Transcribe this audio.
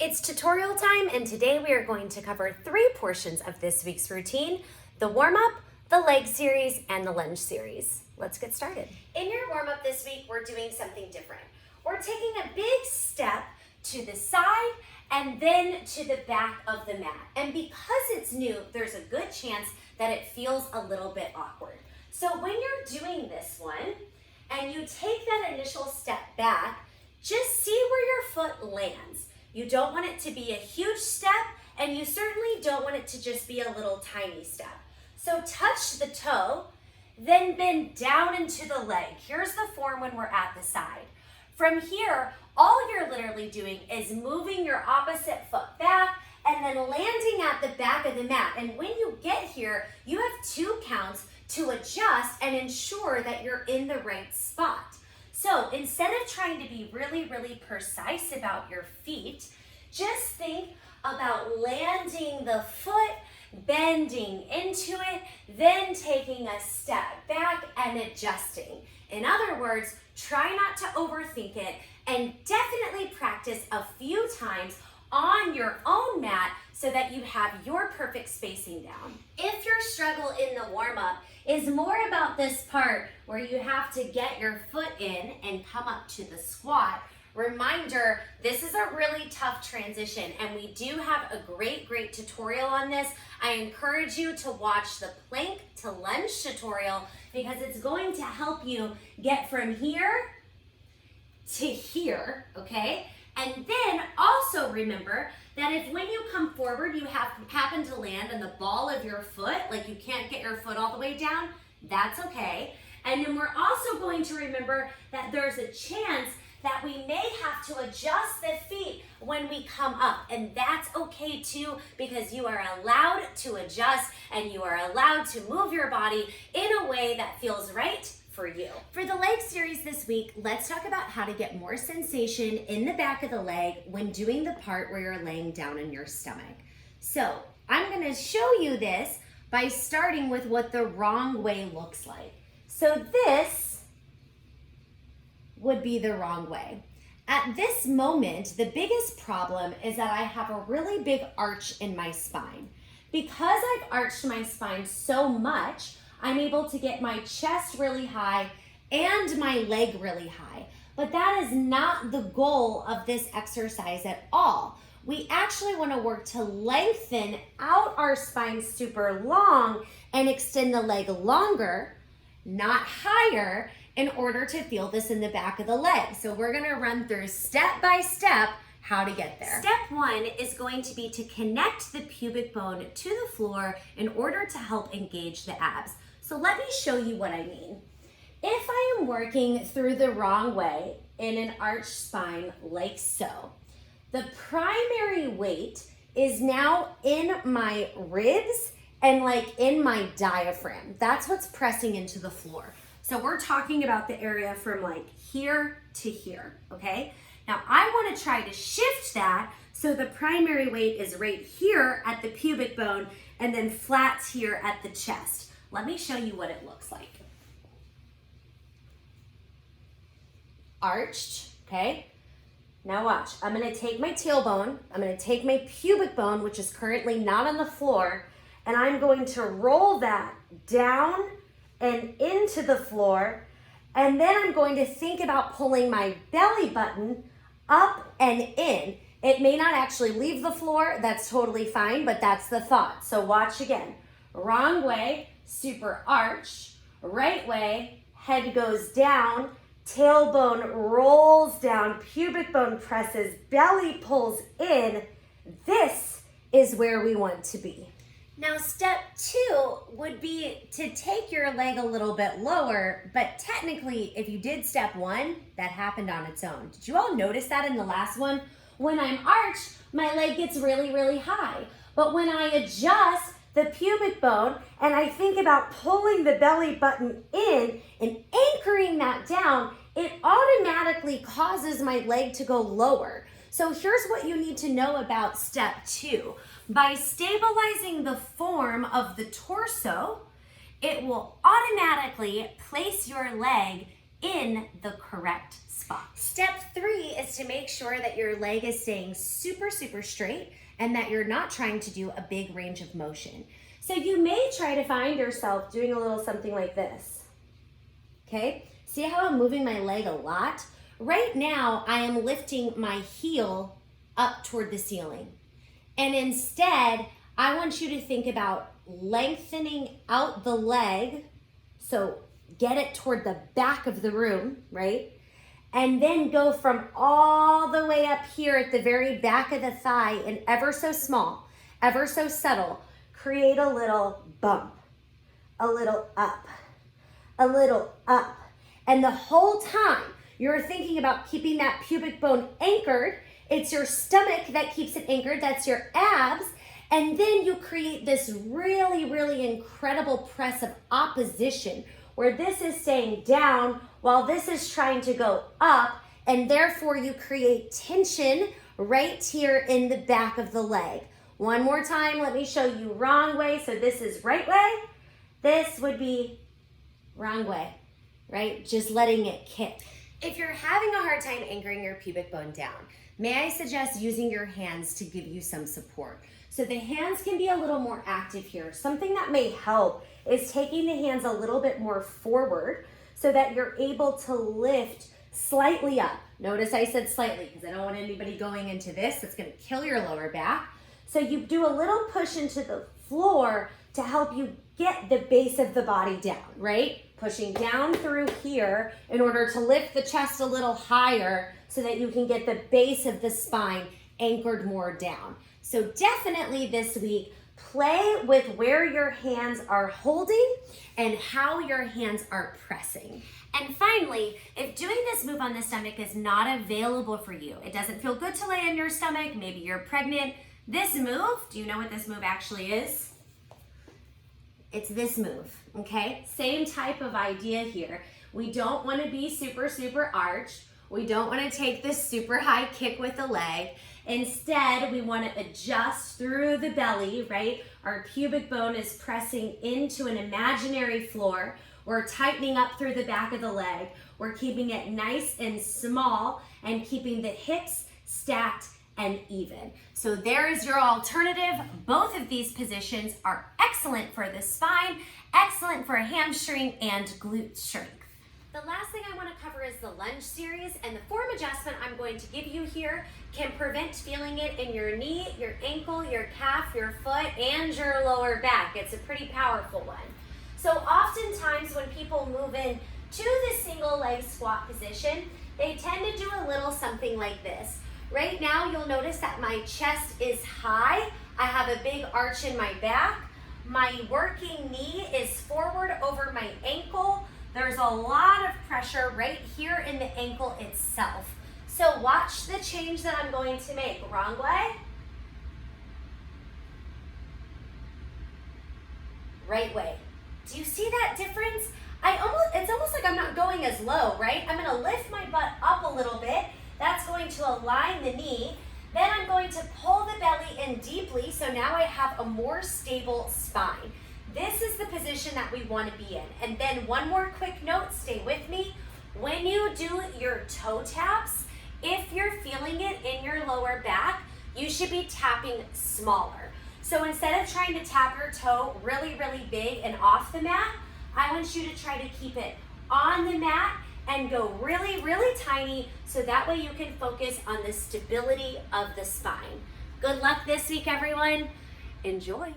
It's tutorial time, and today we are going to cover 3 portions of this week's routine: the warm-up, the leg series, and the lunge series. Let's get started. In your warm-up this week, we're doing something different. We're taking a big step to the side and then to the back of the mat. And because it's new, there's a good chance that it feels a little bit awkward. So when you're doing this one, and you take that initial step back, just see where your foot lands. You don't want it to be a huge step, and you certainly don't want it to just be a little tiny step. So touch the toe, then bend down into the leg. Here's the form when we're at the side. From here, all you're literally doing is moving your opposite foot back and then landing at the back of the mat. And when you get here, you have 2 counts to adjust and ensure that you're in the right spot. So instead of trying to be really precise about your feet, just think about landing the foot, bending into it, then taking a step back and adjusting. In other words, try not to overthink it, and definitely practice a few times on your own mat so that you have your perfect spacing down. If your struggle in the warm-up is more about this part where you have to get your foot in and come up to the squat, reminder, this is a really tough transition, and we do have a great tutorial on this. I encourage you to watch the plank to lunge tutorial because it's going to help you get from here to here, okay? And then also remember that if when you come forward you happen to land on the ball of your foot, like you can't get your foot all the way down, that's okay. And then we're also going to remember that there's a chance that we may have to adjust the feet when we come up, and that's okay too, because you are allowed to adjust and you are allowed to move your body in a way that feels right for you. For the leg series this week, let's talk about how to get more sensation in the back of the leg when doing the part where you're laying down on your stomach. So I'm going to show you this by starting with what the wrong way looks like. So this would be the wrong way. At this moment, the biggest problem is that I have a really big arch in my spine. Because I've arched my spine so much, I'm able to get my chest really high and my leg really high. But that is not the goal of this exercise at all. We actually want to work to lengthen out our spine super long and extend the leg longer, not higher, in order to feel this in the back of the leg. So we're going to run through step by step how to get there. Step 1 is going to be to connect the pubic bone to the floor in order to help engage the abs. So let me show you what I mean. If I am working through the wrong way in an arched spine like so, the primary weight is now in my ribs and like in my diaphragm. That's what's pressing into the floor. So we're talking about the area from like here to here, okay? Now I want to try to shift that so the primary weight is right here at the pubic bone and then flats here at the chest. Let me show you what it looks like. Arched, okay? Now watch, I'm gonna take my tailbone, I'm gonna take my pubic bone, which is currently not on the floor, and I'm going to roll that down and into the floor, and then I'm going to think about pulling my belly button up and in. It may not actually leave the floor, that's totally fine, but that's the thought. So watch again. Wrong way, super arched. Right way, head goes down, tailbone rolls down, pubic bone presses, belly pulls in. This is where we want to be. Now step 2 would be to take your leg a little bit lower, but technically if you did step 1, that happened on its own. Did you all notice that in the last one? When I'm arched, my leg gets really high. But when I adjust the pubic bone and I think about pulling the belly button in and anchoring that down, it automatically causes my leg to go lower. So here's what you need to know about step 2. By stabilizing the form of the torso, it will automatically place your leg in the correct spot. Step 3 is to make sure that your leg is staying super, super straight and that you're not trying to do a big range of motion. So you may try to find yourself doing a little something like this. Okay, see how I'm moving my leg a lot? Right now, I am lifting my heel up toward the ceiling. And instead, I want you to think about lengthening out the leg. So get it toward the back of the room, right? And then go from all the way up here at the very back of the thigh and ever so small, ever so subtle, create a little bump, a little up, a little up. And the whole time you're thinking about keeping that pubic bone anchored. It's your stomach that keeps it anchored. That's your abs. And then you create this really, really incredible press of opposition where this is staying down while this is trying to go up. And therefore you create tension right here in the back of the leg. One more time, let me show you wrong way. So this is right way. This would be wrong way, right? Just letting it kick. If you're having a hard time anchoring your pubic bone down, may I suggest using your hands to give you some support? So the hands can be a little more active here. Something that may help is taking the hands a little bit more forward so that you're able to lift slightly up. Notice I said slightly because I don't want anybody going into this. It's going to kill your lower back. So you do a little push into the floor to help you get the base of the body down, right? Pushing down through here in order to lift the chest a little higher so that you can get the base of the spine anchored more down. So definitely this week, play with where your hands are holding and how your hands are pressing. And finally, if doing this move on the stomach is not available for you, it doesn't feel good to lay on your stomach, maybe you're pregnant, this move, do you know what this move actually is? It's this move, okay? Same type of idea here. We don't want to be super, super arched. We don't want to take this super high kick with the leg. Instead, we want to adjust through the belly, right? Our pubic bone is pressing into an imaginary floor. We're tightening up through the back of the leg. We're keeping it nice and small and keeping the hips stacked and even. So there is your alternative. Both of these positions are excellent for the spine, excellent for hamstring and glute strength. The last thing I want to cover is the lunge series, and the form adjustment I'm going to give you here can prevent feeling it in your knee, your ankle, your calf, your foot, and your lower back. It's a pretty powerful one. So oftentimes when people move in to the single leg squat position, they tend to do a little something like this. Right now, you'll notice that my chest is high. I have a big arch in my back. My working knee is forward over my ankle. There's a lot of pressure right here in the ankle itself. So watch the change that I'm going to make. Wrong way. Right way. Do you see that difference? It's almost like I'm not going as low, right? I'm going to lift my butt up a little bit. That's going to align the knee. Then I'm going to pull the belly in deeply, so now I have a more stable spine. This is the position that we want to be in. And then one more quick note, stay with me. When you do your toe taps, if you're feeling it in your lower back, you should be tapping smaller. So instead of trying to tap your toe really, really big and off the mat, I want you to try to keep it on the mat and go really, really tiny so that way you can focus on the stability of the spine. Good luck this week, everyone. Enjoy.